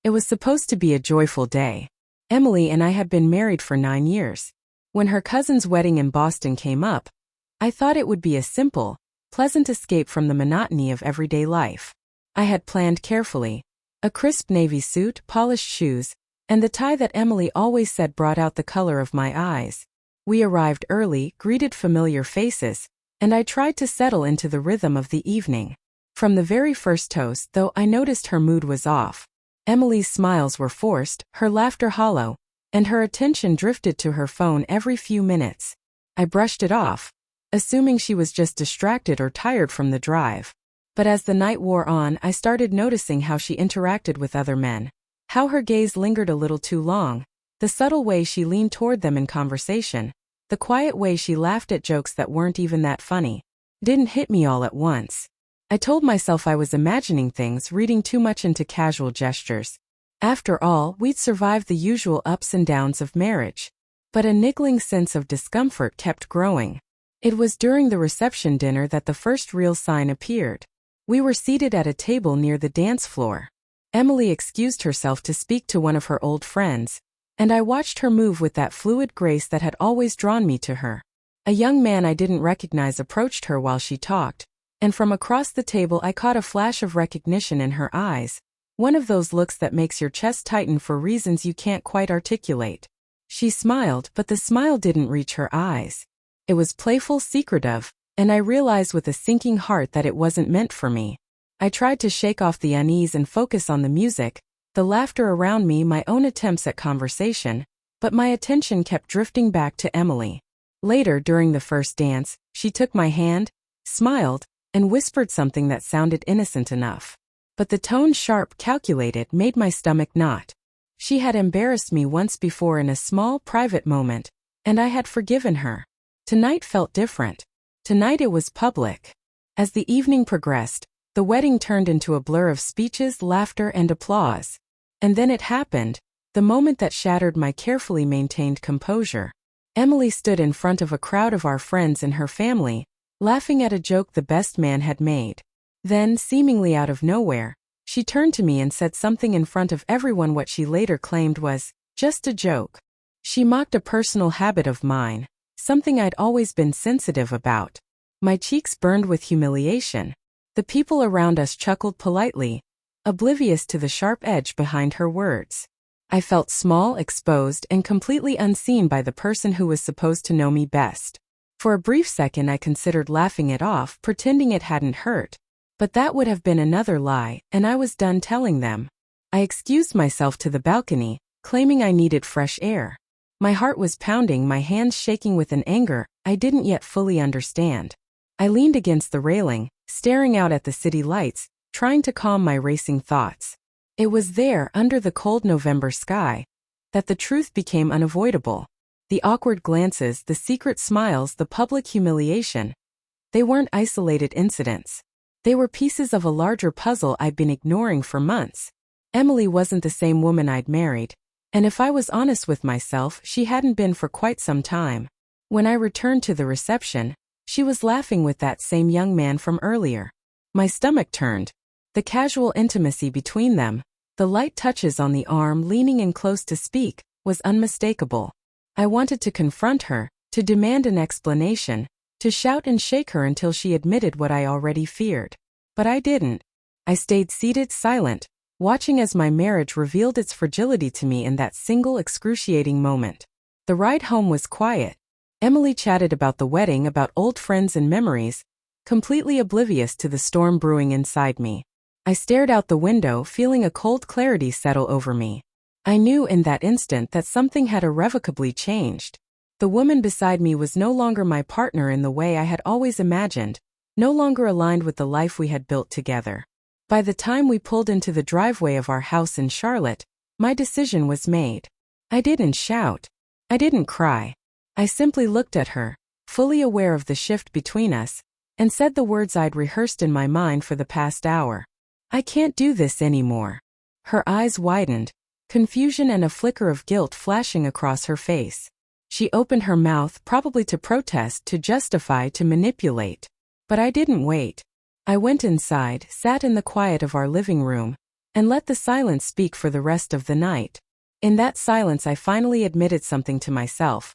It was supposed to be a joyful day. Emily and I had been married for 9 years. When her cousin's wedding in Boston came up, I thought it would be a simple, pleasant escape from the monotony of everyday life. I had planned carefully. A crisp navy suit, polished shoes, and the tie that Emily always said brought out the color of my eyes. We arrived early, greeted familiar faces, and I tried to settle into the rhythm of the evening. From the very first toast, though, I noticed her mood was off. Emily's smiles were forced, her laughter hollow, and her attention drifted to her phone every few minutes. I brushed it off, assuming she was just distracted or tired from the drive. But as the night wore on, I started noticing how she interacted with other men. How her gaze lingered a little too long, the subtle way she leaned toward them in conversation, the quiet way she laughed at jokes that weren't even that funny. Didn't hit me all at once. I told myself I was imagining things, reading too much into casual gestures. After all, we'd survived the usual ups and downs of marriage. But a niggling sense of discomfort kept growing. It was during the reception dinner that the first real sign appeared. We were seated at a table near the dance floor. Emily excused herself to speak to one of her old friends, and I watched her move with that fluid grace that had always drawn me to her. A young man I didn't recognize approached her while she talked, and from across the table I caught a flash of recognition in her eyes, one of those looks that makes your chest tighten for reasons you can't quite articulate. She smiled, but the smile didn't reach her eyes. It was playful, secretive, and I realized with a sinking heart that it wasn't meant for me. I tried to shake off the unease and focus on the music, the laughter around me, my own attempts at conversation, but my attention kept drifting back to Emily. Later, during the first dance, she took my hand, smiled, and whispered something that sounded innocent enough. But the tone, sharp, calculated, made my stomach knot. She had embarrassed me once before in a small, private moment, and I had forgiven her. Tonight felt different. Tonight it was public. As the evening progressed, the wedding turned into a blur of speeches, laughter, and applause. And then it happened, the moment that shattered my carefully maintained composure. Emily stood in front of a crowd of our friends and her family, laughing at a joke the best man had made. Then, seemingly out of nowhere, she turned to me and said something in front of everyone what she later claimed was just a joke. She mocked a personal habit of mine, something I'd always been sensitive about. My cheeks burned with humiliation. The people around us chuckled politely, oblivious to the sharp edge behind her words. I felt small, exposed, and completely unseen by the person who was supposed to know me best. For a brief second I considered laughing it off, pretending it hadn't hurt. But that would have been another lie, and I was done telling them. I excused myself to the balcony, claiming I needed fresh air. My heart was pounding, my hands shaking with an anger I didn't yet fully understand. I leaned against the railing, staring out at the city lights, trying to calm my racing thoughts. It was there, under the cold November sky, that the truth became unavoidable. The awkward glances, the secret smiles, the public humiliation. They weren't isolated incidents. They were pieces of a larger puzzle I'd been ignoring for months. Emily wasn't the same woman I'd married, and if I was honest with myself, she hadn't been for quite some time. When I returned to the reception, she was laughing with that same young man from earlier. My stomach turned. The casual intimacy between them, the light touches on the arm, leaning in close to speak, was unmistakable. I wanted to confront her, to demand an explanation, to shout and shake her until she admitted what I already feared. But I didn't. I stayed seated, silent, watching as my marriage revealed its fragility to me in that single excruciating moment. The ride home was quiet. Emily chatted about the wedding, about old friends and memories, completely oblivious to the storm brewing inside me. I stared out the window, feeling a cold clarity settle over me. I knew in that instant that something had irrevocably changed. The woman beside me was no longer my partner in the way I had always imagined, no longer aligned with the life we had built together. By the time we pulled into the driveway of our house in Charlotte, my decision was made. I didn't shout. I didn't cry. I simply looked at her, fully aware of the shift between us, and said the words I'd rehearsed in my mind for the past hour. I can't do this anymore. Her eyes widened, confusion and a flicker of guilt flashing across her face. She opened her mouth, probably to protest, to justify, to manipulate. But I didn't wait. I went inside, sat in the quiet of our living room, and let the silence speak for the rest of the night. In that silence I finally admitted something to myself.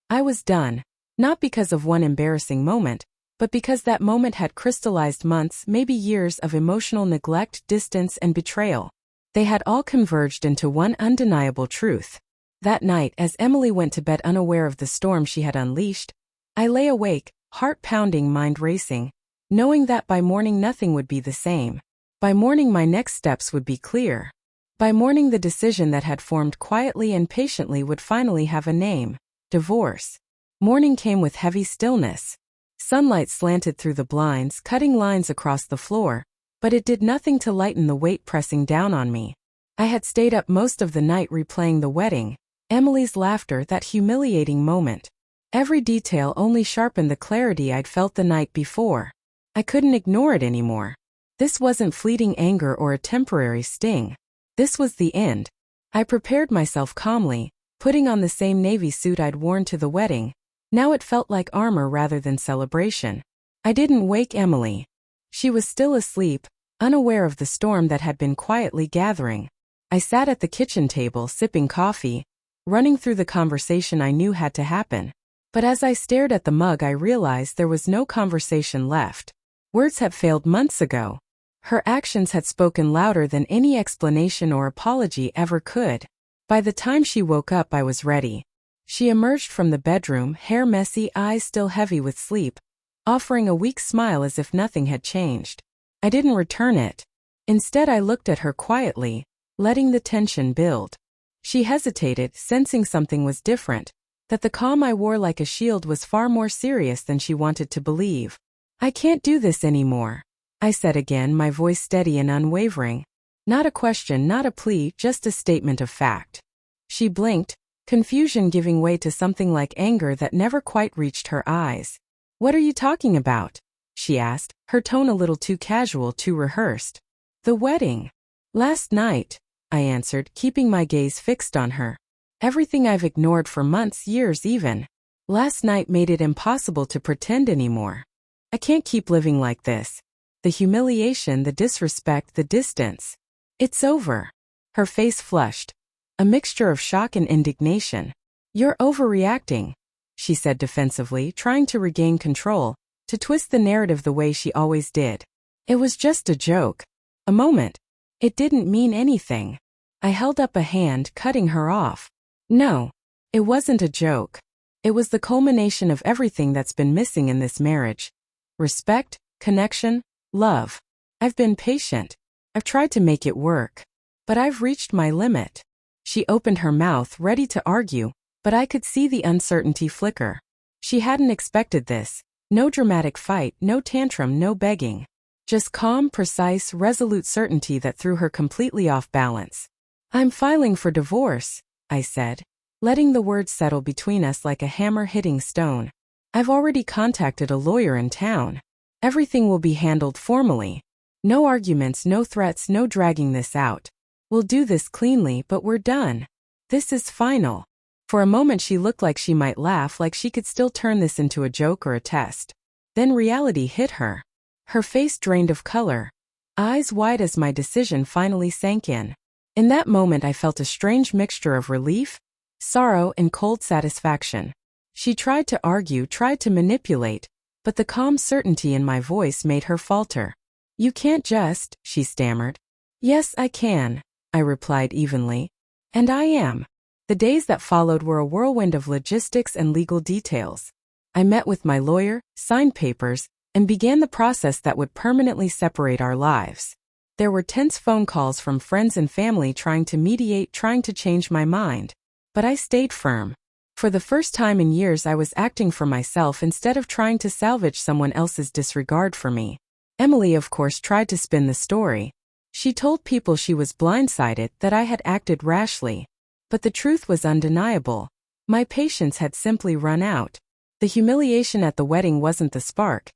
I was done, not because of one embarrassing moment, but because that moment had crystallized months, maybe years of emotional neglect, distance, and betrayal. They had all converged into one undeniable truth. That night, as Emily went to bed unaware of the storm she had unleashed, I lay awake, heart pounding, mind racing, knowing that by morning nothing would be the same. By morning my next steps would be clear. By morning the decision that had formed quietly and patiently would finally have a name: divorce. Morning came with heavy stillness. Sunlight slanted through the blinds, cutting lines across the floor, but it did nothing to lighten the weight pressing down on me. I had stayed up most of the night replaying the wedding, Emily's laughter, that humiliating moment. Every detail only sharpened the clarity I'd felt the night before. I couldn't ignore it anymore. This wasn't fleeting anger or a temporary sting. This was the end. I prepared myself calmly, putting on the same navy suit I'd worn to the wedding. Now it felt like armor rather than celebration. I didn't wake Emily. She was still asleep, unaware of the storm that had been quietly gathering. I sat at the kitchen table sipping coffee, running through the conversation I knew had to happen. But as I stared at the mug I realized there was no conversation left. Words had failed months ago. Her actions had spoken louder than any explanation or apology ever could. By the time she woke up I was ready. She emerged from the bedroom, hair messy, eyes still heavy with sleep, offering a weak smile as if nothing had changed. I didn't return it. Instead I looked at her quietly, letting the tension build. She hesitated, sensing something was different, that the calm I wore like a shield was far more serious than she wanted to believe. "I can't do this anymore," I said again, my voice steady and unwavering. Not a question, not a plea, just a statement of fact. She blinked, confusion giving way to something like anger that never quite reached her eyes. "What are you talking about?" she asked, her tone a little too casual, too rehearsed. "The wedding. Last night," I answered, keeping my gaze fixed on her. "Everything I've ignored for months, years even. Last night made it impossible to pretend anymore. I can't keep living like this. The humiliation, the disrespect, the distance. It's over." Her face flushed, a mixture of shock and indignation. "You're overreacting," she said defensively, trying to regain control, to twist the narrative the way she always did. "It was just a joke. A moment. It didn't mean anything." I held up a hand, cutting her off. "No, it wasn't a joke. It was the culmination of everything that's been missing in this marriage. Respect, connection, love. I've been patient. I've tried to make it work. But I've reached my limit." She opened her mouth, ready to argue, but I could see the uncertainty flicker. She hadn't expected this. No dramatic fight, no tantrum, no begging. Just calm, precise, resolute certainty that threw her completely off balance. "I'm filing for divorce," I said, letting the words settle between us like a hammer hitting stone. "I've already contacted a lawyer in town. Everything will be handled formally. No arguments, no threats, no dragging this out. We'll do this cleanly, but we're done. This is final." For a moment she looked like she might laugh, like she could still turn this into a joke or a test. Then reality hit her. Her face drained of color, eyes wide as my decision finally sank in. In that moment I felt a strange mixture of relief, sorrow, and cold satisfaction. She tried to argue, tried to manipulate, but the calm certainty in my voice made her falter. "You can't just," she stammered. "Yes, I can," I replied evenly. "And I am." The days that followed were a whirlwind of logistics and legal details. I met with my lawyer, signed papers, and began the process that would permanently separate our lives. There were tense phone calls from friends and family trying to mediate, trying to change my mind. But I stayed firm. For the first time in years I was acting for myself instead of trying to salvage someone else's disregard for me. Emily, of course, tried to spin the story. She told people she was blindsided, that I had acted rashly. But the truth was undeniable. My patience had simply run out. The humiliation at the wedding wasn't the spark.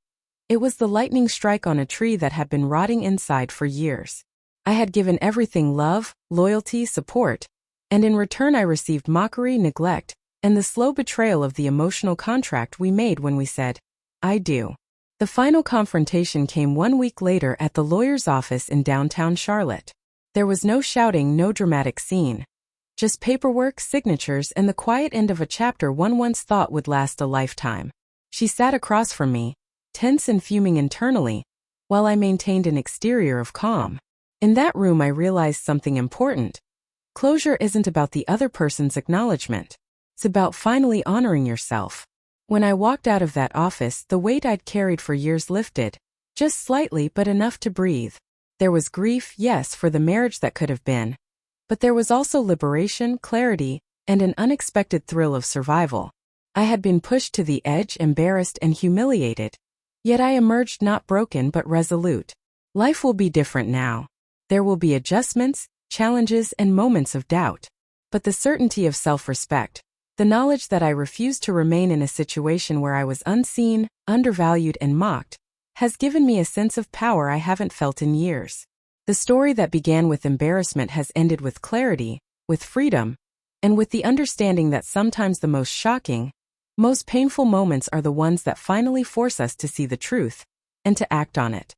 It was the lightning strike on a tree that had been rotting inside for years. I had given everything: love, loyalty, support. And in return I received mockery, neglect, and the slow betrayal of the emotional contract we made when we said, "I do." The final confrontation came 1 week later at the lawyer's office in downtown Charlotte. There was no shouting, no dramatic scene. Just paperwork, signatures, and the quiet end of a chapter one once thought would last a lifetime. She sat across from me, tense and fuming internally, while I maintained an exterior of calm. In that room I realized something important. Closure isn't about the other person's acknowledgement. It's about finally honoring yourself. When I walked out of that office, the weight I'd carried for years lifted, just slightly but enough to breathe. There was grief, yes, for the marriage that could have been, but there was also liberation, clarity, and an unexpected thrill of survival. I had been pushed to the edge, embarrassed and humiliated. Yet I emerged not broken but resolute. Life will be different now. There will be adjustments, challenges, and moments of doubt. But the certainty of self-respect, the knowledge that I refused to remain in a situation where I was unseen, undervalued, and mocked, has given me a sense of power I haven't felt in years. The story that began with embarrassment has ended with clarity, with freedom, and with the understanding that sometimes the most shocking, most painful moments are the ones that finally force us to see the truth and to act on it.